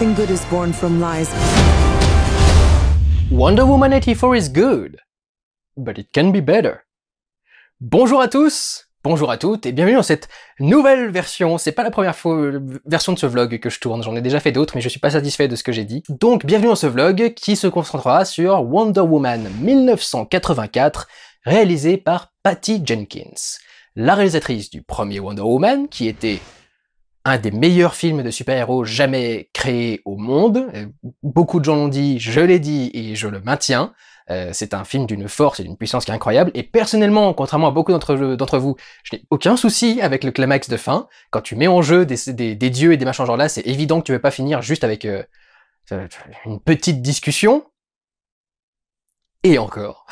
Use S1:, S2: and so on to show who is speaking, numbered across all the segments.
S1: Nothing good is born from lies.
S2: Wonder Woman 84 is good, but it can be better. Bonjour à tous, bonjour à toutes, et bienvenue dans cette nouvelle version. C'est pas la première version de ce vlog que je tourne, j'en ai déjà fait d'autres, mais je suis pas satisfait de ce que j'ai dit. Donc bienvenue dans ce vlog qui se concentrera sur Wonder Woman 1984, réalisé par Patty Jenkins, la réalisatrice du premier Wonder Woman, qui était un des meilleurs films de super-héros jamais créés au monde. Beaucoup de gens l'ont dit, je l'ai dit et je le maintiens. C'est un film d'une force et d'une puissance qui est incroyable. Et personnellement, contrairement à beaucoup d'entre vous, je n'ai aucun souci avec le climax de fin. Quand tu mets en jeu des dieux et des machins genre là, c'est évident que tu ne veux pas finir juste avec une petite discussion. Et encore.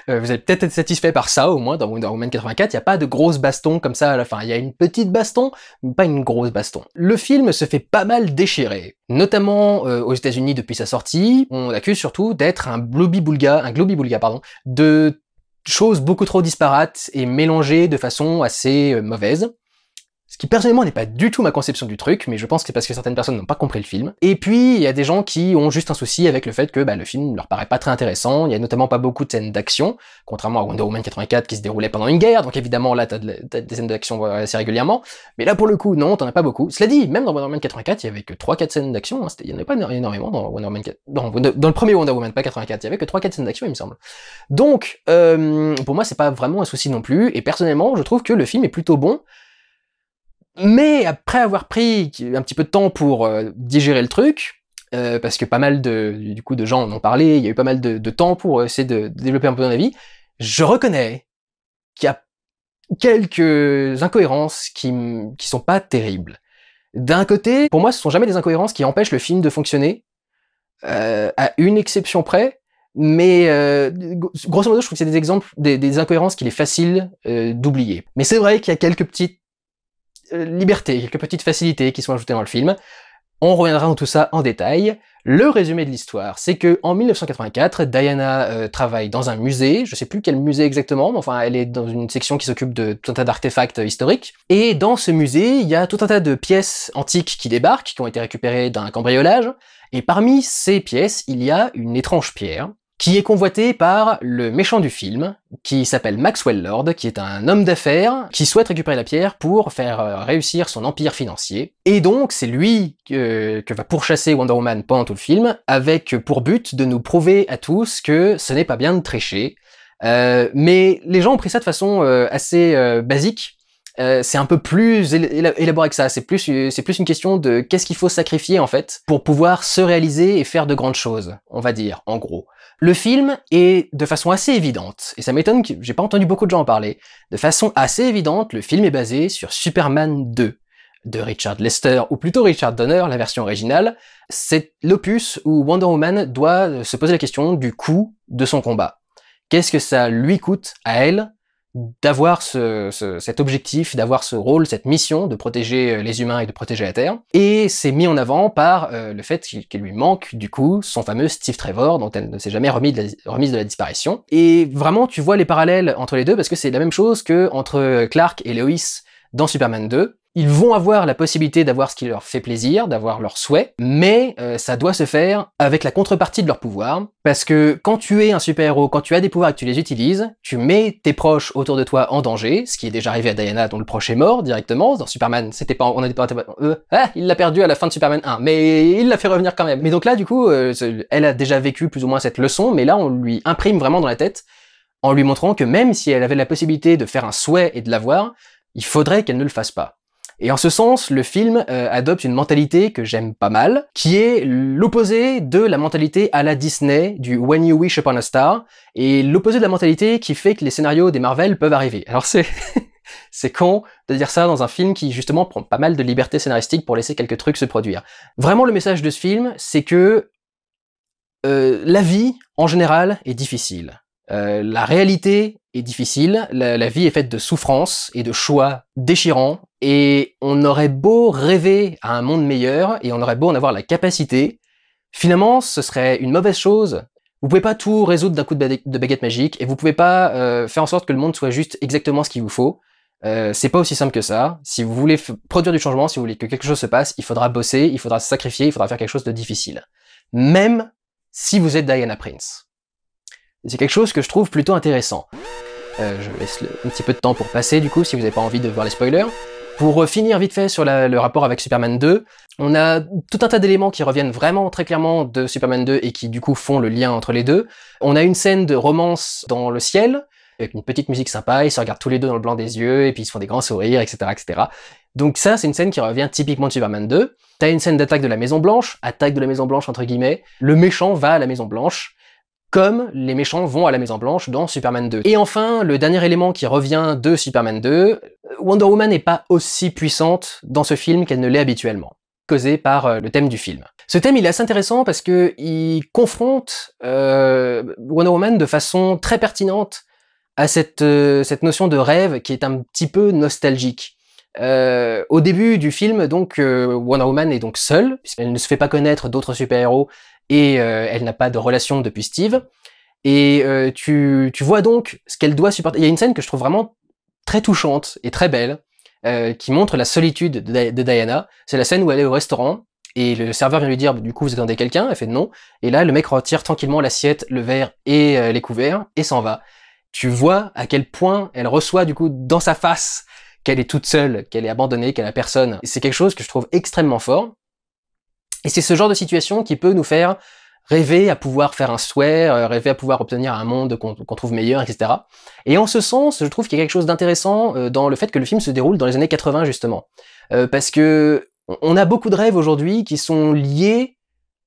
S2: Vous allez peut-être être satisfait par ça, au moins, dans Wonder Woman 84, il n'y a pas de grosses bastons comme ça à la fin. Il y a une petite baston, mais pas une grosse baston. Le film se fait pas mal déchirer, notamment aux États-Unis depuis sa sortie. On l'accuse surtout d'être un globi-boulga, de choses beaucoup trop disparates et mélangées de façon assez mauvaise. Ce qui personnellement n'est pas du tout ma conception du truc, mais je pense que c'est parce que certaines personnes n'ont pas compris le film. Et puis, il y a des gens qui ont juste un souci avec le fait que le film leur paraît pas très intéressant, il y a notamment pas beaucoup de scènes d'action, contrairement à Wonder Woman 84 qui se déroulait pendant une guerre, donc évidemment là t'as des scènes d'action assez régulièrement, mais là pour le coup, non, t'en as pas beaucoup. Cela dit, même dans Wonder Woman 84, il y avait que 3-4 scènes d'action, il y en avait pas énormément dans Wonder Woman 4... dans le premier Wonder Woman, pas 84, il y avait que 3-4 scènes d'action, il me semble. Donc, pour moi, c'est pas vraiment un souci non plus, et personnellement, je trouve que le film est plutôt bon. Mais après avoir pris un petit peu de temps pour digérer le truc, parce que pas mal de gens en ont parlé, il y a eu pas mal de temps pour essayer de développer un peu mon avis, je reconnais qu'il y a quelques incohérences qui sont pas terribles. D'un côté, pour moi, ce sont jamais des incohérences qui empêchent le film de fonctionner, à une exception près, mais grosso modo, je trouve que c'est des exemples, des incohérences qu'il est facile d'oublier. Mais c'est vrai qu'il y a quelques petites libertés, quelques petites facilités qui sont ajoutées dans le film. On reviendra dans tout ça en détail. Le résumé de l'histoire, c'est que en 1984, Diana travaille dans un musée, je sais plus quel musée exactement, mais enfin elle est dans une section qui s'occupe de tout un tas d'artefacts historiques. Et dans ce musée, il y a tout un tas de pièces antiques qui débarquent, qui ont été récupérées d'un cambriolage. Et parmi ces pièces, il y a une étrange pierre qui est convoité par le méchant du film, qui s'appelle Maxwell Lord, qui est un homme d'affaires, qui souhaite récupérer la pierre pour faire réussir son empire financier. Et donc, c'est lui que va pourchasser Wonder Woman pendant tout le film, avec pour but de nous prouver à tous que ce n'est pas bien de tricher. Mais les gens ont pris ça de façon assez basique. C'est un peu plus élaboré que ça, c'est plus une question de qu'est-ce qu'il faut sacrifier en fait pour pouvoir se réaliser et faire de grandes choses, on va dire, en gros. Le film est de façon assez évidente, et ça m'étonne que j'ai pas entendu beaucoup de gens en parler, de façon assez évidente, le film est basé sur Superman 2, de Richard Lester, ou plutôt Richard Donner, la version originale. C'est l'opus où Wonder Woman doit se poser la question du coût de son combat. Qu'est-ce que ça lui coûte à elle d'avoir cet objectif, d'avoir ce rôle, cette mission de protéger les humains et de protéger la Terre. Et c'est mis en avant par le fait qu'il lui manque, du coup, son fameux Steve Trevor, dont elle ne s'est jamais remise de la disparition. Et vraiment, tu vois les parallèles entre les deux, parce que c'est la même chose que entre Clark et Lois dans Superman 2. Ils vont avoir la possibilité d'avoir ce qui leur fait plaisir, d'avoir leurs souhaits, mais ça doit se faire avec la contrepartie de leur pouvoir, parce que quand tu es un super-héros, quand tu as des pouvoirs et que tu les utilises, tu mets tes proches autour de toi en danger, ce qui est déjà arrivé à Diana, dont le proche est mort directement. Dans Superman, il l'a perdu à la fin de Superman 1, mais il l'a fait revenir quand même. Mais donc là, du coup, elle a déjà vécu plus ou moins cette leçon, mais là, on lui imprime vraiment dans la tête, en lui montrant que même si elle avait la possibilité de faire un souhait et de l'avoir, il faudrait qu'elle ne le fasse pas. Et en ce sens, le film adopte une mentalité que j'aime pas mal, qui est l'opposé de la mentalité à la Disney, du When You Wish Upon a Star, et l'opposé de la mentalité qui fait que les scénarios des Marvel peuvent arriver. Alors c'est con de dire ça dans un film qui justement prend pas mal de liberté scénaristique pour laisser quelques trucs se produire. Vraiment, le message de ce film, c'est que la vie, en général, est difficile. La réalité est difficile, la vie est faite de souffrances et de choix déchirants, et on aurait beau rêver à un monde meilleur, et on aurait beau en avoir la capacité, finalement ce serait une mauvaise chose. Vous pouvez pas tout résoudre d'un coup de baguette magique, et vous pouvez pas faire en sorte que le monde soit juste exactement ce qu'il vous faut. C'est pas aussi simple que ça. Si vous voulez produire du changement, si vous voulez que quelque chose se passe, il faudra bosser, il faudra se sacrifier, il faudra faire quelque chose de difficile. Même si vous êtes Diana Prince. C'est quelque chose que je trouve plutôt intéressant. Je laisse un petit peu de temps pour passer, du coup, si vous n'avez pas envie de voir les spoilers. Pour finir vite fait sur le rapport avec Superman 2, on a tout un tas d'éléments qui reviennent vraiment très clairement de Superman 2 et qui du coup font le lien entre les deux. On a une scène de romance dans le ciel, avec une petite musique sympa, ils se regardent tous les deux dans le blanc des yeux, et puis ils se font des grands sourires, etc., etc. Donc ça, c'est une scène qui revient typiquement de Superman 2. T'as une scène d'attaque de la Maison Blanche, attaque de la Maison Blanche entre guillemets, le méchant va à la Maison Blanche, comme les méchants vont à la Maison Blanche dans Superman 2. Et enfin, le dernier élément qui revient de Superman 2, Wonder Woman n'est pas aussi puissante dans ce film qu'elle ne l'est habituellement, causé par le thème du film. Ce thème, il est assez intéressant parce que il confronte Wonder Woman de façon très pertinente à cette notion de rêve qui est un petit peu nostalgique. Au début du film, donc, Wonder Woman est donc seule, puisqu'elle ne se fait pas connaître d'autres super-héros, et elle n'a pas de relation depuis Steve. Et tu vois donc ce qu'elle doit supporter. Il y a une scène que je trouve vraiment très touchante et très belle, qui montre la solitude de Diana. C'est la scène où elle est au restaurant, et le serveur vient lui dire, du coup, vous attendez quelqu'un? Elle fait non. Et là, le mec retire tranquillement l'assiette, le verre et les couverts, et s'en va. Tu vois à quel point elle reçoit, du coup, dans sa face, qu'elle est toute seule, qu'elle est abandonnée, qu'elle a personne. C'est quelque chose que je trouve extrêmement fort. Et c'est ce genre de situation qui peut nous faire rêver à pouvoir faire un souhait, rêver à pouvoir obtenir un monde qu'on trouve meilleur, etc. Et en ce sens, je trouve qu'il y a quelque chose d'intéressant dans le fait que le film se déroule dans les années 80, justement. Parce que on a beaucoup de rêves aujourd'hui qui sont liés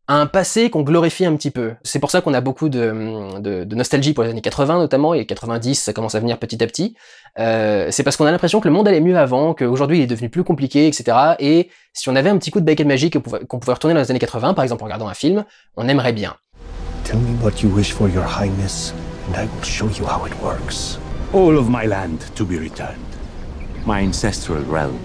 S2: à un passé qu'on glorifie un petit peu. C'est pour ça qu'on a beaucoup de nostalgie pour les années 80 notamment, et 90 ça commence à venir petit à petit. C'est parce qu'on a l'impression que le monde allait mieux avant, qu'aujourd'hui il est devenu plus compliqué, etc. Et si on avait un petit coup de baguette magique qu'on pouvait retourner dans les années 80, par exemple en regardant un film, on aimerait bien.
S1: Tell me what you wish for, your highness, and I will show you how it works. All of my land to be returned. My ancestral realm.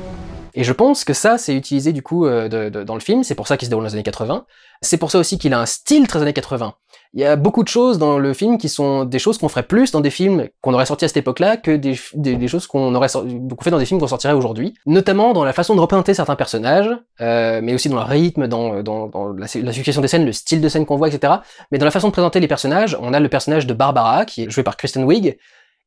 S2: Et je pense que ça, c'est utilisé du coup dans le film, c'est pour ça qu'il se déroule dans les années 80. C'est pour ça aussi qu'il a un style très années 80. Il y a beaucoup de choses dans le film qui sont des choses qu'on ferait plus dans des films qu'on aurait sortis à cette époque-là que des choses qu'on fait dans des films qu'on sortirait aujourd'hui. Notamment dans la façon de représenter certains personnages, mais aussi dans le rythme, dans la succession des scènes, le style de scène qu'on voit, etc. Mais dans la façon de présenter les personnages, on a le personnage de Barbara, qui est joué par Kristen Wiig,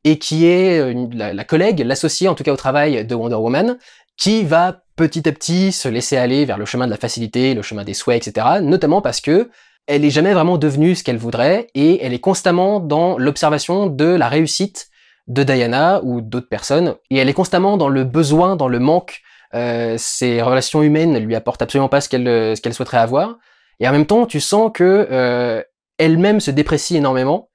S2: et qui est la collègue, l'associée en tout cas au travail de Wonder Woman, qui va petit à petit se laisser aller vers le chemin de la facilité, le chemin des souhaits, etc. Notamment parce que elle est jamais vraiment devenue ce qu'elle voudrait, et elle est constamment dans l'observation de la réussite de Diana ou d'autres personnes, et elle est constamment dans le besoin, dans le manque. Ses relations humaines ne lui apportent absolument pas ce qu'elle souhaiterait avoir, et en même temps tu sens que elle-même se déprécie énormément,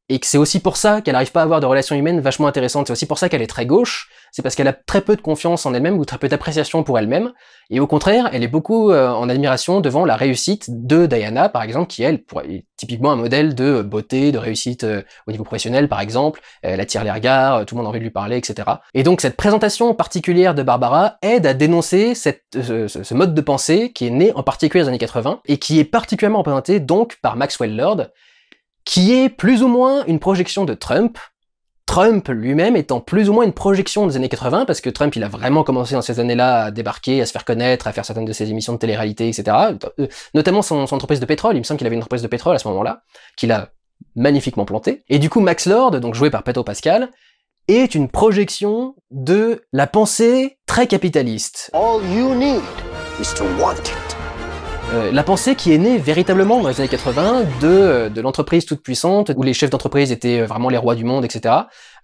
S2: et que c'est aussi pour ça qu'elle n'arrive pas à avoir de relations humaines vachement intéressantes. C'est aussi pour ça qu'elle est très gauche, c'est parce qu'elle a très peu de confiance en elle-même ou très peu d'appréciation pour elle-même, et au contraire, elle est beaucoup en admiration devant la réussite de Diana, par exemple, qui elle est typiquement un modèle de beauté, de réussite au niveau professionnel, par exemple. Elle attire les regards, tout le monde a envie de lui parler, etc. Et donc cette présentation particulière de Barbara aide à dénoncer ce mode de pensée qui est né en particulier dans les années 80, et qui est particulièrement représenté donc par Maxwell Lord, qui est plus ou moins une projection de Trump, Trump lui-même étant plus ou moins une projection des années 80, parce que Trump il a vraiment commencé dans ces années-là à débarquer, à se faire connaître, à faire certaines de ses émissions de télé-réalité, etc. Notamment son entreprise de pétrole, il me semble qu'il avait une entreprise de pétrole à ce moment-là, qu'il a magnifiquement plantée. Et du coup Max Lord, donc joué par Pedro Pascal, est une projection de la pensée très capitaliste.
S1: All you need is to want it.
S2: La pensée qui est née véritablement dans les années 80 de l'entreprise toute puissante, où les chefs d'entreprise étaient vraiment les rois du monde, etc.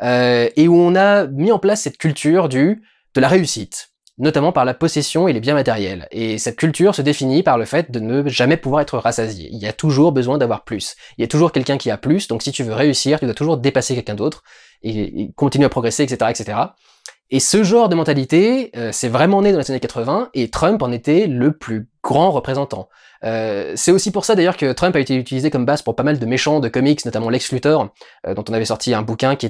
S2: Et où on a mis en place cette culture de la réussite, notamment par la possession et les biens matériels. Et cette culture se définit par le fait de ne jamais pouvoir être rassasié. Il y a toujours besoin d'avoir plus. Il y a toujours quelqu'un qui a plus, donc si tu veux réussir, tu dois toujours dépasser quelqu'un d'autre, et continuer à progresser, etc., etc. Et ce genre de mentalité, c'est vraiment né dans les années 80, et Trump en était le plus grand représentant. C'est aussi pour ça d'ailleurs que Trump a été utilisé comme base pour pas mal de méchants de comics, notamment Lex Luthor, dont on avait sorti un bouquin qui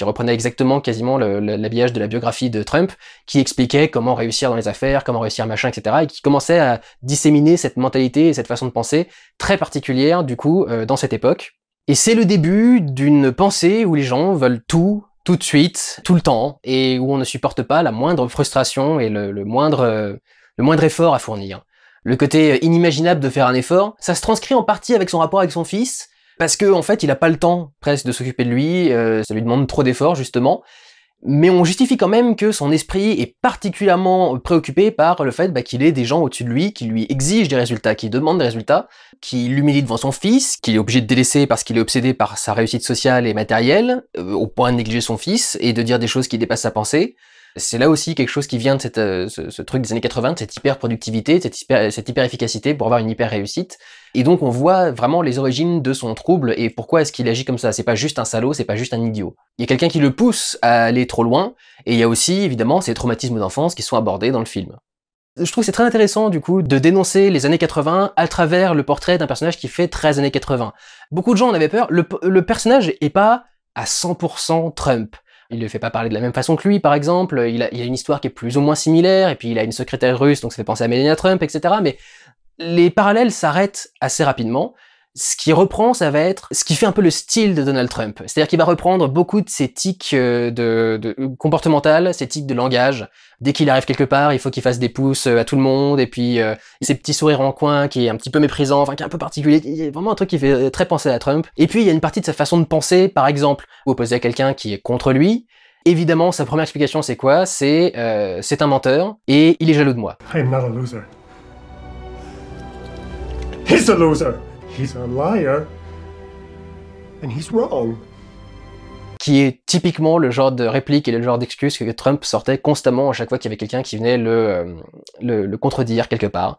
S2: reprenait exactement quasiment l'habillage de la biographie de Trump, qui expliquait comment réussir dans les affaires, comment réussir machin, etc., et qui commençait à disséminer cette mentalité et cette façon de penser très particulière, du coup, dans cette époque. Et c'est le début d'une pensée où les gens veulent tout tout de suite, tout le temps, et où on ne supporte pas la moindre frustration et le moindre effort à fournir. Le côté inimaginable de faire un effort, ça se transcrit en partie avec son rapport avec son fils, parce que en fait il a pas le temps presque de s'occuper de lui, ça lui demande trop d'efforts justement, mais on justifie quand même que son esprit est particulièrement préoccupé par le fait qu'il ait des gens au-dessus de lui qui lui exigent des résultats, qui demandent des résultats, qui l'humilie devant son fils, qu'il est obligé de délaisser parce qu'il est obsédé par sa réussite sociale et matérielle, au point de négliger son fils et de dire des choses qui dépassent sa pensée. C'est là aussi quelque chose qui vient de ce truc des années 80, de cette hyper-productivité, cette hyper-efficacité pour avoir une hyper-réussite. Et donc on voit vraiment les origines de son trouble et pourquoi est-ce qu'il agit comme ça. C'est pas juste un salaud, c'est pas juste un idiot. Il y a quelqu'un qui le pousse à aller trop loin, et il y a aussi évidemment ces traumatismes d'enfance qui sont abordés dans le film. Je trouve que c'est très intéressant du coup de dénoncer les années 80 à travers le portrait d'un personnage qui fait 13 années 80. Beaucoup de gens en avaient peur, le personnage est pas à 100% Trump. Il ne fait pas parler de la même façon que lui, par exemple, il a une histoire qui est plus ou moins similaire, et puis il a une secrétaire russe, donc ça fait penser à Melania Trump, etc. Mais les parallèles s'arrêtent assez rapidement. Ce qui reprend, ça va être ce qui fait un peu le style de Donald Trump. C'est-à-dire qu'il va reprendre beaucoup de ses tics comportementales, ses tics de langage. Dès qu'il arrive quelque part, il faut qu'il fasse des pouces à tout le monde, et puis ses petits sourires en coin qui est un petit peu méprisant, enfin qui est un peu particulier. Il y a vraiment un truc qui fait très penser à Trump. Et puis il y a une partie de sa façon de penser, par exemple, opposé à quelqu'un qui est contre lui. Évidemment, sa première explication c'est quoi? C'est un menteur, et il est jaloux de moi.
S3: I'm not a loser. He's a loser. He's a liar. And he's wrong.
S2: Qui est typiquement le genre de réplique et le genre d'excuse que Trump sortait constamment à chaque fois qu'il y avait quelqu'un qui venait le contredire quelque part.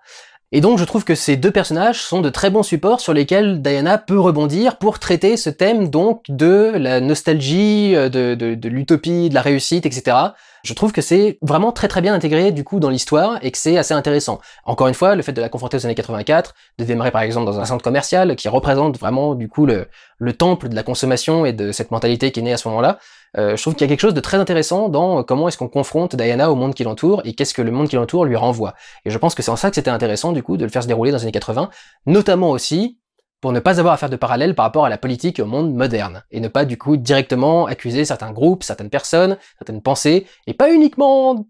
S2: Et donc je trouve que ces deux personnages sont de très bons supports sur lesquels Diana peut rebondir pour traiter ce thème donc de la nostalgie, de l'utopie, de la réussite, etc. Je trouve que c'est vraiment très très bien intégré du coup dans l'histoire et que c'est assez intéressant. Encore une fois, le fait de la confronter aux années 84, de démarrer par exemple dans un centre commercial qui représente vraiment du coup le temple de la consommation et de cette mentalité qui est née à ce moment-là, je trouve qu'il y a quelque chose de très intéressant dans comment est-ce qu'on confronte Diana au monde qui l'entoure et qu'est-ce que le monde qui l'entoure lui renvoie. Et je pense que c'est en ça que c'était intéressant du coup de le faire se dérouler dans les années 80, notamment aussi pour ne pas avoir à faire de parallèle par rapport à la politique et au monde moderne, et ne pas du coup directement accuser certains groupes, certaines personnes, certaines pensées, et pas uniquement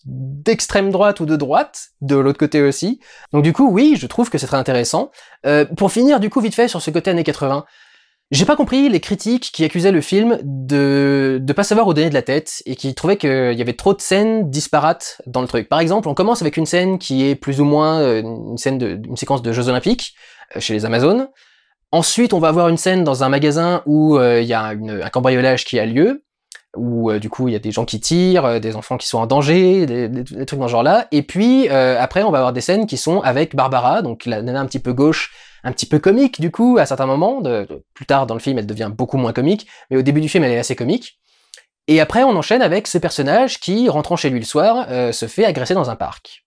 S2: d'extrême droite ou de droite, de l'autre côté aussi. Donc du coup, oui, je trouve que c'est très intéressant. Pour finir du coup vite fait sur ce côté années 80, j'ai pas compris les critiques qui accusaient le film de pas savoir où donner de la tête, et qui trouvaient qu'il y avait trop de scènes disparates dans le truc. Par exemple, on commence avec une scène qui est plus ou moins une séquence de Jeux Olympiques, chez les Amazones. Ensuite, on va avoir une scène dans un magasin où il y a un cambriolage qui a lieu, où du coup il y a des gens qui tirent, des enfants qui sont en danger, des trucs dans ce genre-là. Et puis après, on va avoir des scènes qui sont avec Barbara, donc la nana un petit peu gauche, un petit peu comique du coup à certains moments. Plus tard dans le film, elle devient beaucoup moins comique, mais au début du film, elle est assez comique. Et après, on enchaîne avec ce personnage qui, rentrant chez lui le soir, se fait agresser dans un parc.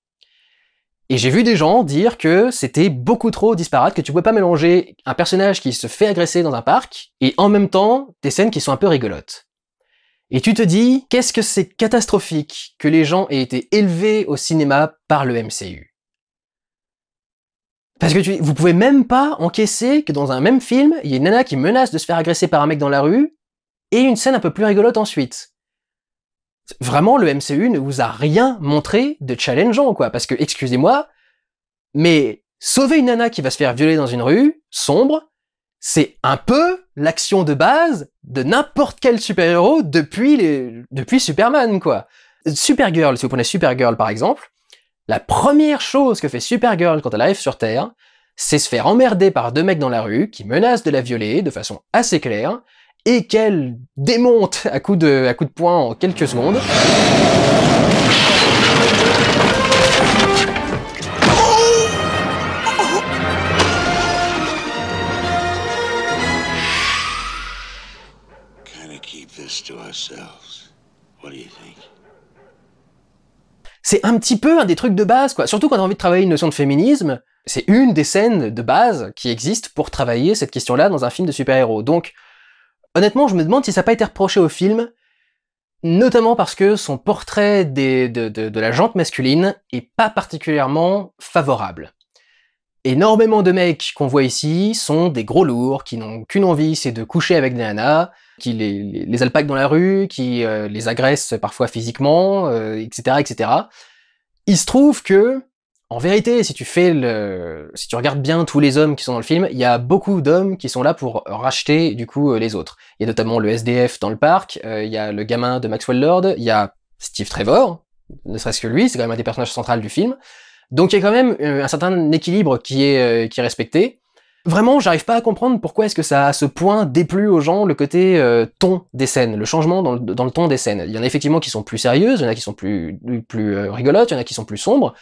S2: Et j'ai vu des gens dire que c'était beaucoup trop disparate, que tu pouvais pas mélanger un personnage qui se fait agresser dans un parc et en même temps des scènes qui sont un peu rigolotes. Et tu te dis, qu'est-ce que c'est catastrophique que les gens aient été élevés au cinéma par le MCU. Parce que vous pouvez même pas encaisser que dans un même film, il y ait une nana qui menace de se faire agresser par un mec dans la rue et une scène un peu plus rigolote ensuite. Vraiment, le MCU ne vous a rien montré de challengeant, quoi, parce que, excusez-moi, mais sauver une nana qui va se faire violer dans une rue, sombre, c'est un peu l'action de base de n'importe quel super-héros depuis Superman, quoi. Supergirl, si vous prenez Supergirl par exemple, la première chose que fait Supergirl quand elle arrive sur Terre, c'est se faire emmerder par deux mecs dans la rue qui menacent de la violer de façon assez claire, et qu'elle démonte à coups de poing en quelques secondes. C'est un petit peu un des trucs de base, quoi. Surtout quand on a envie de travailler une notion de féminisme, c'est une des scènes de base qui existent pour travailler cette question-là dans un film de super-héros. Donc, honnêtement, je me demande si ça n'a pas été reproché au film, notamment parce que son portrait de la jante masculine est pas particulièrement favorable. énormément de mecs qu'on voit ici sont des gros lourds qui n'ont qu'une envie, c'est de coucher avec Diana, qui les alpaguent dans la rue, qui les agressent parfois physiquement, etc., etc. Il se trouve que, en vérité, si tu regardes bien tous les hommes qui sont dans le film, il y a beaucoup d'hommes qui sont là pour racheter, du coup, les autres. Il y a notamment le SDF dans le parc, il y a le gamin de Maxwell Lord, il y a Steve Trevor, ne serait-ce que lui, c'est quand même un des personnages centraux du film. Donc il y a quand même un certain équilibre qui est respecté. Vraiment, j'arrive pas à comprendre pourquoi est-ce que ça a à ce point déplu aux gens le côté ton des scènes, le changement dans le ton des scènes. Il y en a effectivement qui sont plus sérieuses, il y en a qui sont plus rigolotes, il y en a qui sont plus sombres.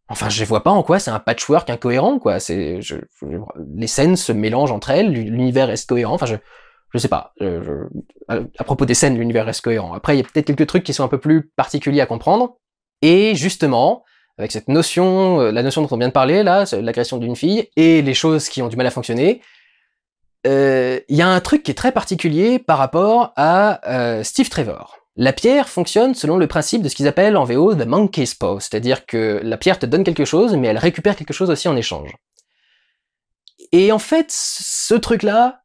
S2: Enfin, je vois pas en quoi c'est un patchwork incohérent, quoi. Les scènes se mélangent entre elles, l'univers reste cohérent. Enfin, je sais pas. À propos des scènes, l'univers reste cohérent. Après, il y a peut-être quelques trucs qui sont un peu plus particuliers à comprendre. Et justement, avec cette notion, la notion dont on vient de parler, là, l'agression d'une fille, et les choses qui ont du mal à fonctionner, il y a un truc qui est très particulier par rapport à Steve Trevor. La pierre fonctionne selon le principe de ce qu'ils appellent en VO the monkey's paw, c'est-à-dire que la pierre te donne quelque chose, mais elle récupère quelque chose aussi en échange. Et en fait, ce truc-là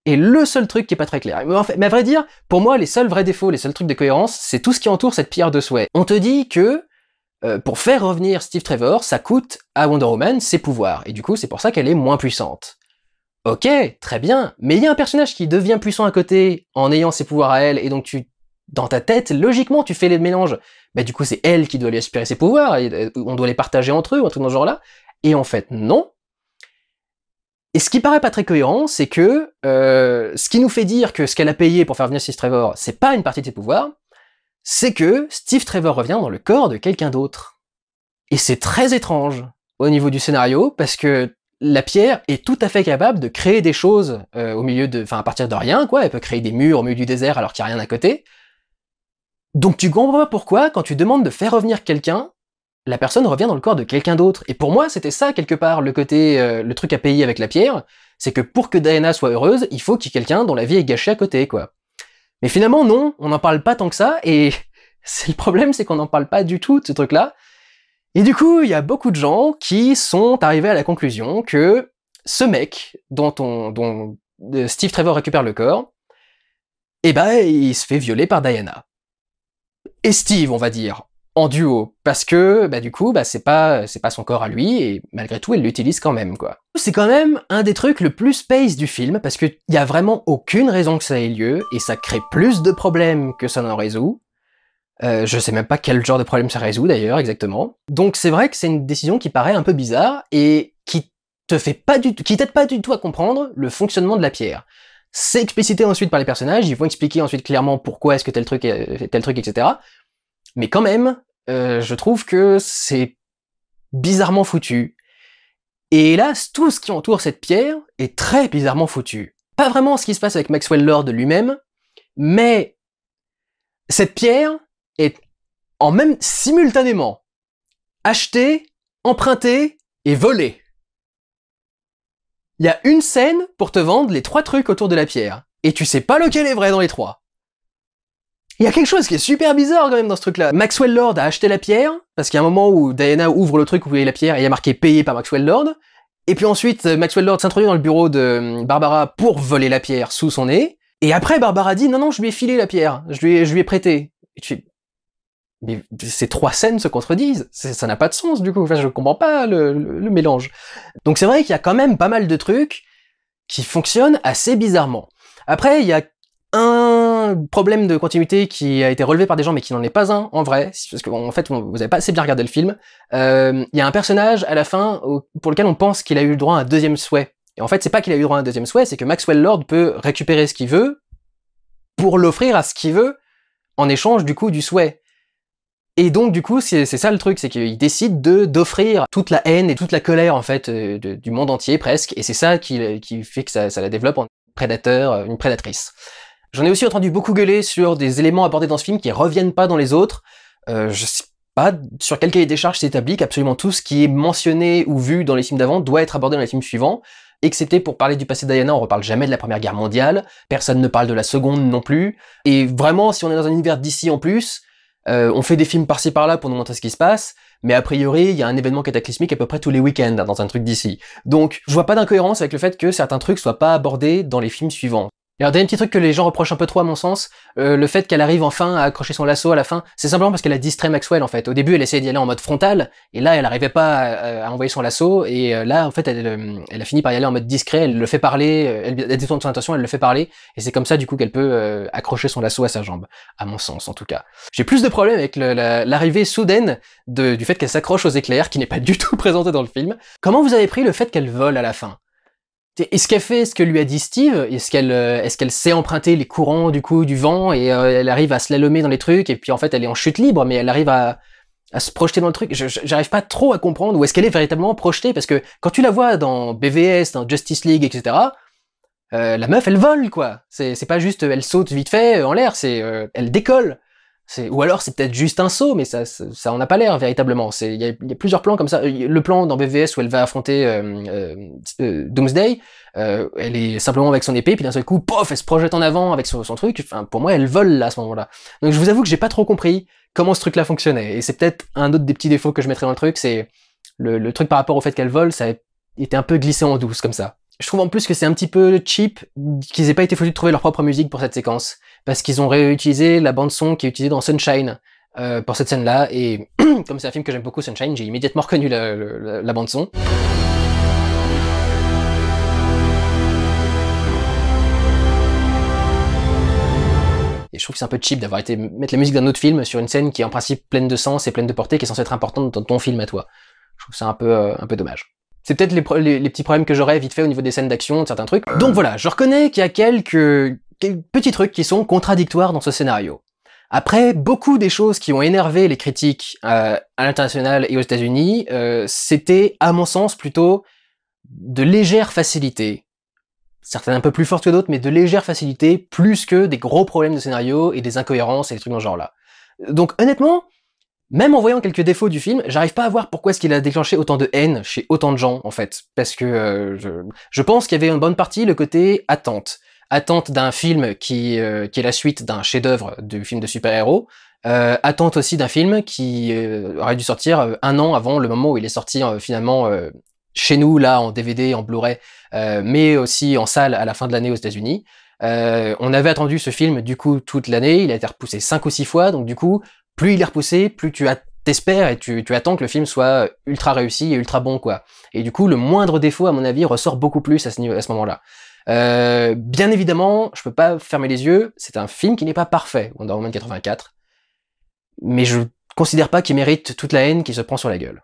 S2: est le seul truc qui est pas très clair. Mais à vrai dire, pour moi, les seuls vrais défauts, les seuls trucs de cohérence, c'est tout ce qui entoure cette pierre de souhait. On te dit que pour faire revenir Steve Trevor, ça coûte à Wonder Woman ses pouvoirs, et du coup, c'est pour ça qu'elle est moins puissante. Ok, très bien, mais il y a un personnage qui devient puissant à côté en ayant ses pouvoirs à elle, et donc dans ta tête, logiquement, tu fais les mélanges. Bah du coup, c'est elle qui doit lui aspirer ses pouvoirs, et on doit les partager entre eux, ou un truc dans ce genre-là. Et en fait, non. Et ce qui paraît pas très cohérent, c'est que ce qui nous fait dire que ce qu'elle a payé pour faire venir Steve Trevor, c'est pas une partie de ses pouvoirs, c'est que Steve Trevor revient dans le corps de quelqu'un d'autre. Et c'est très étrange au niveau du scénario, parce que la pierre est tout à fait capable de créer des choses à partir de rien, quoi. Elle peut créer des murs au milieu du désert alors qu'il n'y a rien à côté. Donc tu comprends pas pourquoi, quand tu demandes de faire revenir quelqu'un, la personne revient dans le corps de quelqu'un d'autre. Et pour moi, c'était ça, quelque part, le côté, le truc à payer avec la pierre, c'est que pour que Diana soit heureuse, il faut qu'il y ait quelqu'un dont la vie est gâchée à côté, quoi. Mais finalement, non, on n'en parle pas tant que ça, et le problème, c'est qu'on n'en parle pas du tout de ce truc-là. Et du coup, il y a beaucoup de gens qui sont arrivés à la conclusion que ce mec, dont Steve Trevor récupère le corps, eh ben, il se fait violer par Diana. Et Steve, on va dire, en duo, parce que, du coup, c'est pas son corps à lui, et malgré tout, elle l'utilise quand même, quoi. C'est quand même un des trucs le plus space du film, parce que y a vraiment aucune raison que ça ait lieu, et ça crée plus de problèmes que ça n'en résout. Je sais même pas quel genre de problème ça résout, d'ailleurs, exactement. Donc c'est vrai que c'est une décision qui paraît un peu bizarre, et qui t'aide pas du tout à comprendre le fonctionnement de la pierre. C'est explicité ensuite par les personnages, ils vont expliquer ensuite clairement pourquoi est-ce que tel truc, etc. Mais quand même, je trouve que c'est bizarrement foutu. Et hélas, tout ce qui entoure cette pierre est très bizarrement foutu. Pas vraiment ce qui se passe avec Maxwell Lord lui-même, mais cette pierre est simultanément achetée, empruntée et volée. Il y a une scène pour te vendre les 3 trucs autour de la pierre, et tu sais pas lequel est vrai dans les 3. Il y a quelque chose qui est super bizarre quand même dans ce truc-là. Maxwell Lord a acheté la pierre, parce qu'il y a un moment où Diana ouvre le truc où il y a la pierre, et il y a marqué payé par Maxwell Lord, et puis ensuite Maxwell Lord s'introduit dans le bureau de Barbara pour voler la pierre sous son nez, et après Barbara dit non, je lui ai filé la pierre, je lui ai prêté. Et tu fais, mais ces 3 scènes se contredisent, ça n'a pas de sens du coup, enfin je comprends pas le mélange. Donc c'est vrai qu'il y a quand même pas mal de trucs qui fonctionnent assez bizarrement. Après, il y a un problème de continuité qui a été relevé par des gens, mais qui n'en est pas un, en vrai, parce que en fait, vous avez pas assez bien regardé le film. Il y a un personnage, à la fin, pour lequel on pense qu'il a eu le droit à un deuxième souhait. Et en fait, c'est pas qu'il a eu le droit à un deuxième souhait, c'est que Maxwell Lord peut récupérer ce qu'il veut, pour l'offrir à ce qu'il veut, en échange, du coup, du souhait. Et donc, du coup, c'est ça le truc, c'est qu'il décide d'offrir toute la haine et toute la colère, en fait, du monde entier, presque, et c'est ça qui fait que ça la développe en prédateur, une prédatrice. J'en ai aussi entendu beaucoup gueuler sur des éléments abordés dans ce film qui reviennent pas dans les autres. Je sais pas sur quel cahier des charges c'est établi qu'absolument tout ce qui est mentionné ou vu dans les films d'avant doit être abordé dans les films suivants, excepté pour parler du passé de Diana, on reparle jamais de la Première Guerre mondiale, personne ne parle de la Seconde non plus, et vraiment, si on est dans un univers d'ici en plus, on fait des films par-ci par-là pour nous montrer ce qui se passe, mais a priori, il y a un événement cataclysmique à peu près tous les week-ends dans un truc d'ici. Donc, je vois pas d'incohérence avec le fait que certains trucs soient pas abordés dans les films suivants. Alors, dernier petit truc que les gens reprochent un peu trop à mon sens, le fait qu'elle arrive enfin à accrocher son lasso à la fin, c'est simplement parce qu'elle a distrait Maxwell en fait. Au début, elle essayait d'y aller en mode frontal, et là, elle arrivait pas à envoyer son lasso, et là, en fait, elle a fini par y aller en mode discret, elle le fait parler, elle détourne son attention, elle le fait parler, et c'est comme ça du coup qu'elle peut accrocher son lasso à sa jambe, à mon sens en tout cas. J'ai plus de problèmes avec l'arrivée soudaine du fait qu'elle s'accroche aux éclairs, qui n'est pas du tout présenté dans le film. Comment vous avez pris le fait qu'elle vole à la fin? Est-ce qu'elle fait ce que lui a dit Steve? Est-ce qu'elle sait emprunter les courants du coup du vent et elle arrive à slalomer dans les trucs et puis en fait elle est en chute libre mais elle arrive à se projeter dans le truc? J'arrive pas trop à comprendre. Ou est-ce qu'elle est véritablement projetée? Parce que quand tu la vois dans BVS, dans Justice League, etc., la meuf elle vole quoi. C'est pas juste elle saute vite fait en l'air, elle décolle. Ou alors c'est peut-être juste un saut, mais ça en a pas l'air véritablement. Il y a plusieurs plans comme ça. Le plan dans BVS où elle va affronter Doomsday, elle est simplement avec son épée, puis d'un seul coup, pof, elle se projette en avant avec son truc. Enfin, pour moi, elle vole là à ce moment-là. Donc je vous avoue que j'ai pas trop compris comment ce truc-là fonctionnait. Et c'est peut-être un autre des petits défauts que je mettrais dans le truc, c'est le truc par rapport au fait qu'elle vole, ça a été un peu glissé en douce comme ça. Je trouve en plus que c'est un petit peu cheap qu'ils aient pas été foutus de trouver leur propre musique pour cette séquence, parce qu'ils ont réutilisé la bande son qui est utilisée dans Sunshine pour cette scène-là, et comme c'est un film que j'aime beaucoup, Sunshine, j'ai immédiatement reconnu la bande son. Et je trouve que c'est un peu cheap d'avoir été mettre la musique d'un autre film sur une scène qui est en principe pleine de sens et pleine de portée, qui est censée être importante dans ton film à toi. Je trouve ça un peu dommage. C'est peut-être les petits problèmes que j'aurais vite fait au niveau des scènes d'action, de certains trucs. Donc voilà, je reconnais qu'il y a quelques petits trucs qui sont contradictoires dans ce scénario. Après, beaucoup des choses qui ont énervé les critiques à l'international et aux États-Unis, c'était, à mon sens, plutôt de légère facilité. Certaines un peu plus fortes que d'autres, mais de légère facilité, plus que des gros problèmes de scénario et des incohérences et des trucs dans ce genre-là. Donc honnêtement, même en voyant quelques défauts du film, j'arrive pas à voir pourquoi est-ce qu'il a déclenché autant de haine chez autant de gens, en fait. Parce que je pense qu'il y avait une bonne partie le côté attente. Attente d'un film qui est la suite d'un chef-d'œuvre du film de super-héros. Attente aussi d'un film qui aurait dû sortir un an avant le moment où il est sorti finalement chez nous, là, en DVD, en Blu-ray, mais aussi en salle à la fin de l'année aux États-Unis. On avait attendu ce film, du coup, toute l'année. Il a été repoussé 5 ou 6 fois, donc du coup, plus il est repoussé, plus t'espères et tu attends que le film soit ultra réussi et ultra bon, quoi. Et du coup, le moindre défaut, à mon avis, ressort beaucoup plus à ce moment-là. Bien évidemment, je peux pas fermer les yeux, c'est un film qui n'est pas parfait, Wonder Woman 84, mais je considère pas qu'il mérite toute la haine qui se prend sur la gueule.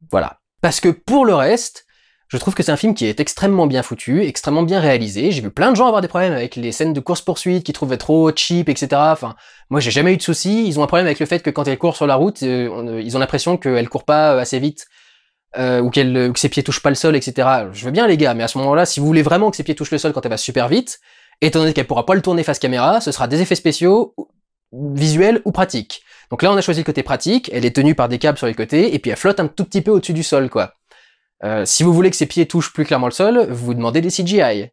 S2: Voilà. Parce que pour le reste, je trouve que c'est un film qui est extrêmement bien foutu, extrêmement bien réalisé. J'ai vu plein de gens avoir des problèmes avec les scènes de course-poursuite qu'ils trouvaient trop cheap, etc. Enfin, moi j'ai jamais eu de soucis. Ils ont un problème avec le fait que quand elle court sur la route, ils ont l'impression qu'elle court pas assez vite, ou que ses pieds touchent pas le sol, etc. Je veux bien les gars, mais à ce moment-là, si vous voulez vraiment que ses pieds touchent le sol quand elle va super vite, étant donné qu'elle pourra pas le tourner face caméra, ce sera des effets spéciaux, visuels ou pratiques. Donc là on a choisi le côté pratique, elle est tenue par des câbles sur les côtés, et puis elle flotte un tout petit peu au-dessus du sol, quoi. Si vous voulez que ses pieds touchent plus clairement le sol, vous demandez des CGI.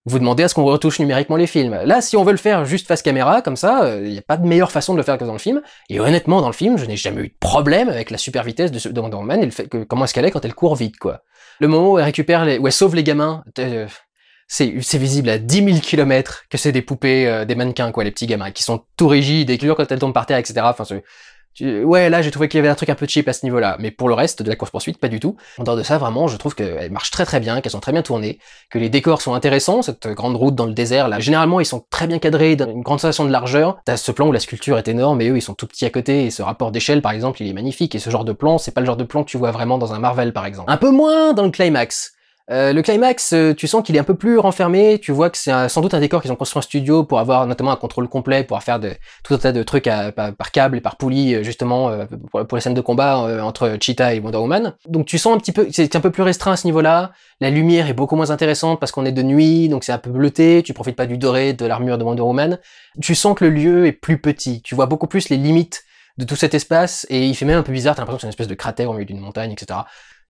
S2: Vous demandez à ce qu'on retouche numériquement les films. Là, si on veut le faire juste face caméra, comme ça, il n'y a pas de meilleure façon de le faire que dans le film. Et honnêtement, dans le film, je n'ai jamais eu de problème avec la super vitesse de Wonder Woman et le fait que comment est-ce qu'elle est quand elle court vite, quoi. Le moment où elle récupère où elle sauve les gamins, c'est visible à 10 000 km que c'est des poupées, des mannequins, quoi, les petits gamins, qui sont tout rigides et durs quand elles tombent par terre, etc. Enfin, ouais, là, j'ai trouvé qu'il y avait un truc un peu cheap à ce niveau-là, mais pour le reste de la course-poursuite, pas du tout. En dehors de ça, vraiment, je trouve qu'elles marchent très très bien, qu'elles sont très bien tournées, que les décors sont intéressants, cette grande route dans le désert, là, généralement, ils sont très bien cadrés, dans une grande sensation de largeur. T'as ce plan où la sculpture est énorme, et eux, ils sont tout petits à côté, et ce rapport d'échelle, par exemple, il est magnifique, et ce genre de plan, c'est pas le genre de plan que tu vois vraiment dans un Marvel, par exemple. Un peu moins dans le climax. Le climax, tu sens qu'il est un peu plus renfermé, tu vois que c'est sans doute un décor qu'ils ont construit en studio pour avoir notamment un contrôle complet, pour faire tout un tas de trucs par câble et par poulie, justement, pour les scènes de combat entre Cheetah et Wonder Woman. Donc tu sens un petit peu, c'est un peu plus restreint à ce niveau-là, la lumière est beaucoup moins intéressante parce qu'on est de nuit, donc c'est un peu bleuté, tu profites pas du doré de l'armure de Wonder Woman. Tu sens que le lieu est plus petit, tu vois beaucoup plus les limites de tout cet espace, et il fait même un peu bizarre, t'as l'impression que c'est une espèce de cratère au milieu d'une montagne, etc.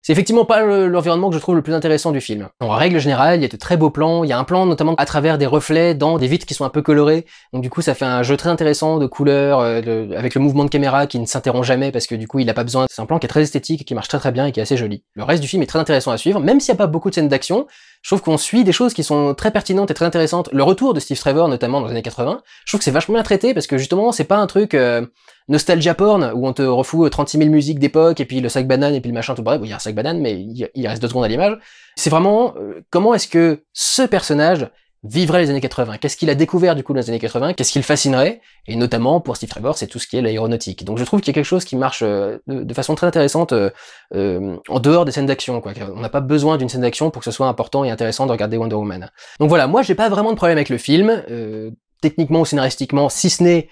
S2: C'est effectivement pas l'environnement que je trouve le plus intéressant du film. En règle générale, il y a de très beaux plans, il y a un plan notamment à travers des reflets dans des vitres qui sont un peu colorées, donc du coup ça fait un jeu très intéressant de couleurs, avec le mouvement de caméra qui ne s'interrompt jamais parce que du coup il a pas besoin, c'est un plan qui est très esthétique et qui marche très très bien et qui est assez joli. Le reste du film est très intéressant à suivre, même s'il n'y a pas beaucoup de scènes d'action, je trouve qu'on suit des choses qui sont très pertinentes et très intéressantes. Le retour de Steve Trevor notamment dans les années 80, je trouve que c'est vachement bien traité parce que justement c'est pas un truc nostalgia porn où on te refout 36 000 musiques d'époque et puis le sac banane et puis le machin tout bref, il y a un sac banane mais il reste 2 secondes à l'image. C'est vraiment comment est-ce que ce personnage vivrait les années 80, qu'est-ce qu'il a découvert du coup dans les années 80, qu'est-ce qui le fascinerait, et notamment pour Steve Trevor c'est tout ce qui est l'aéronautique. Donc je trouve qu'il y a quelque chose qui marche de façon très intéressante en dehors des scènes d'action, quoi. On n'a pas besoin d'une scène d'action pour que ce soit important et intéressant de regarder Wonder Woman. Donc voilà, moi j'ai pas vraiment de problème avec le film, techniquement ou scénaristiquement, si ce n'est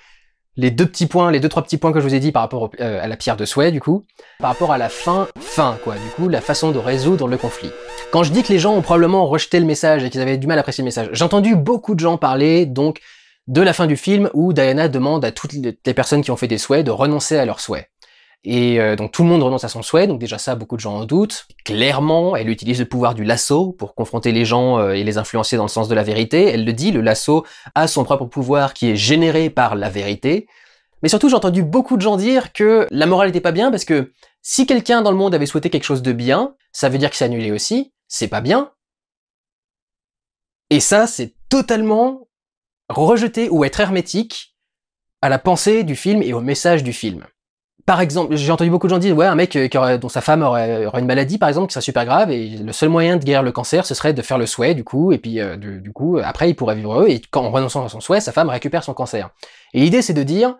S2: les 2 3 petits points que je vous ai dit par rapport à la pierre de Souhait, du coup, par rapport à la fin, quoi, du coup, la façon de résoudre le conflit. Quand je dis que les gens ont probablement rejeté le message et qu'ils avaient du mal à apprécier le message, j'ai entendu beaucoup de gens parler, donc, de la fin du film où Diana demande à toutes les personnes qui ont fait des souhaits de renoncer à leurs souhaits. Et donc tout le monde renonce à son souhait, donc déjà ça, beaucoup de gens en doutent. Clairement, elle utilise le pouvoir du lasso pour confronter les gens et les influencer dans le sens de la vérité. Elle le dit, le lasso a son propre pouvoir qui est généré par la vérité. Mais surtout, j'ai entendu beaucoup de gens dire que la morale n'était pas bien parce que si quelqu'un dans le monde avait souhaité quelque chose de bien, ça veut dire que c'est annulé aussi, c'est pas bien. Et ça, c'est totalement rejeter ou être hermétique à la pensée du film et au message du film. Par exemple, j'ai entendu beaucoup de gens dire, ouais, un mec dont sa femme aurait une maladie, par exemple, qui serait super grave, et le seul moyen de guérir le cancer, ce serait de faire le souhait, du coup, et puis du coup, après, il pourrait vivre heureux, et en renonçant à son souhait, sa femme récupère son cancer. Et l'idée, c'est de dire,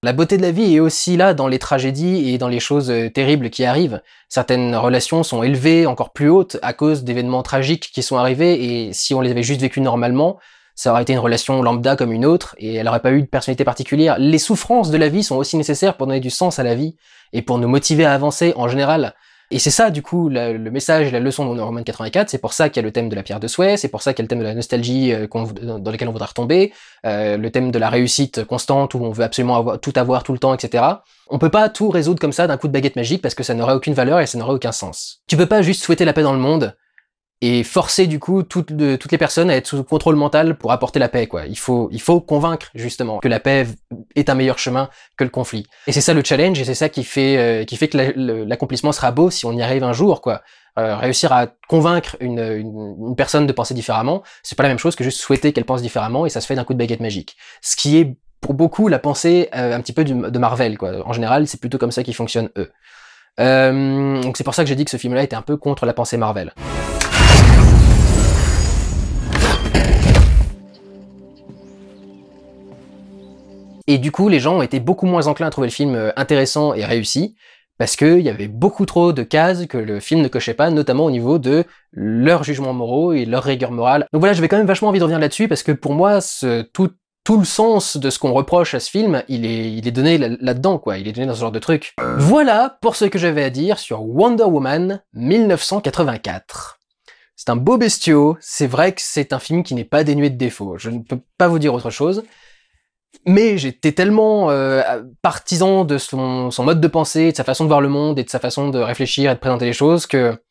S2: la beauté de la vie est aussi là dans les tragédies et dans les choses terribles qui arrivent. Certaines relations sont élevées encore plus hautes à cause d'événements tragiques qui sont arrivés, et si on les avait juste vécus normalement, ça aurait été une relation lambda comme une autre, et elle n'aurait pas eu de personnalité particulière. Les souffrances de la vie sont aussi nécessaires pour donner du sens à la vie, et pour nous motiver à avancer en général. Et c'est ça, du coup, le message et la leçon de Wonder Woman 84, c'est pour ça qu'il y a le thème de la pierre de souhait, c'est pour ça qu'il y a le thème de la nostalgie dans lequel on voudra retomber, le thème de la réussite constante, où on veut absolument avoir tout le temps, etc. On peut pas tout résoudre comme ça d'un coup de baguette magique, parce que ça n'aurait aucune valeur et ça n'aurait aucun sens. Tu peux pas juste souhaiter la paix dans le monde, et forcer du coup toutes les personnes à être sous contrôle mental pour apporter la paix, quoi. Il faut convaincre justement que la paix est un meilleur chemin que le conflit. Et c'est ça le challenge, et c'est ça qui fait que l'accomplissement sera beau si on y arrive un jour, quoi. Réussir à convaincre une personne de penser différemment, c'est pas la même chose que juste souhaiter qu'elle pense différemment, et ça se fait d'un coup de baguette magique. Ce qui est pour beaucoup la pensée un petit peu de Marvel, quoi. En général, c'est plutôt comme ça qu'ils fonctionnent eux. Donc c'est pour ça que j'ai dit que ce film-là était un peu contre la pensée Marvel. Et du coup, les gens ont été beaucoup moins enclins à trouver le film intéressant et réussi, parce qu'il y avait beaucoup trop de cases que le film ne cochait pas, notamment au niveau de leurs jugements moraux et leur rigueur morale. Donc voilà, j'avais quand même vachement envie de revenir là-dessus, parce que pour moi, tout le sens de ce qu'on reproche à ce film, il est donné là-dedans, quoi. Il est donné dans ce genre de truc. Voilà pour ce que j'avais à dire sur Wonder Woman 1984. C'est un beau bestiau, c'est vrai que c'est un film qui n'est pas dénué de défauts, je ne peux pas vous dire autre chose. Mais j'étais tellement partisan de son mode de pensée, de sa façon de voir le monde et de sa façon de réfléchir et de présenter les choses que,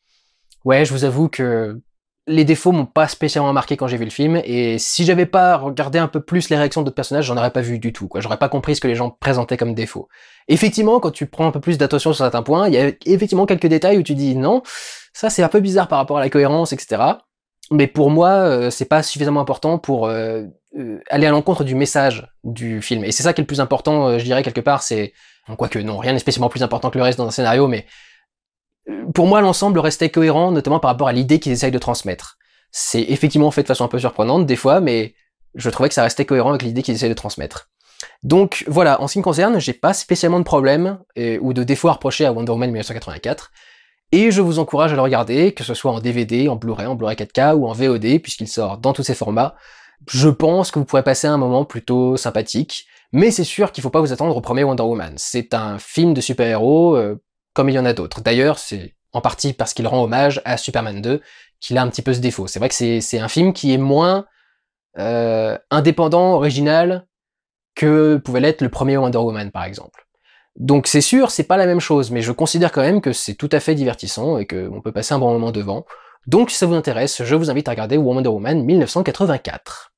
S2: ouais, je vous avoue que les défauts m'ont pas spécialement marqué quand j'ai vu le film, et si j'avais pas regardé un peu plus les réactions d'autres personnages, j'en aurais pas vu du tout, quoi. J'aurais pas compris ce que les gens présentaient comme défaut. Effectivement, quand tu prends un peu plus d'attention sur certains points, il y a effectivement quelques détails où tu dis non, ça c'est un peu bizarre par rapport à la cohérence, etc. Mais pour moi, c'est pas suffisamment important pour aller à l'encontre du message du film. Et c'est ça qui est le plus important, je dirais, quelque part, c'est... Quoique non, rien n'est spécialement plus important que le reste dans un scénario, mais pour moi, l'ensemble restait cohérent, notamment par rapport à l'idée qu'ils essayent de transmettre. C'est effectivement fait de façon un peu surprenante, des fois, mais je trouvais que ça restait cohérent avec l'idée qu'ils essayent de transmettre. Donc voilà, en ce qui me concerne, j'ai pas spécialement de problème ou de défaut à reprocher à Wonder Woman 1984, et je vous encourage à le regarder, que ce soit en DVD, en Blu-ray 4K ou en VOD, puisqu'il sort dans tous ces formats. Je pense que vous pourrez passer un moment plutôt sympathique, mais c'est sûr qu'il faut pas vous attendre au premier Wonder Woman. C'est un film de super-héros comme il y en a d'autres. D'ailleurs, c'est en partie parce qu'il rend hommage à Superman 2 qu'il a un petit peu ce défaut. C'est vrai que c'est un film qui est moins indépendant, original, que pouvait l'être le premier Wonder Woman, par exemple. Donc c'est sûr, c'est pas la même chose, mais je considère quand même que c'est tout à fait divertissant et qu'on peut passer un bon moment devant. Donc si ça vous intéresse, je vous invite à regarder Wonder Woman 1984.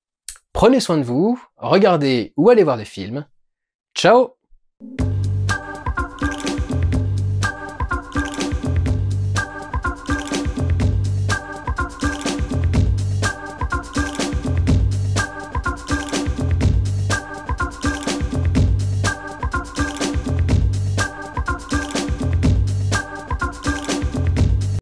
S2: Prenez soin de vous, regardez ou allez voir des films. Ciao!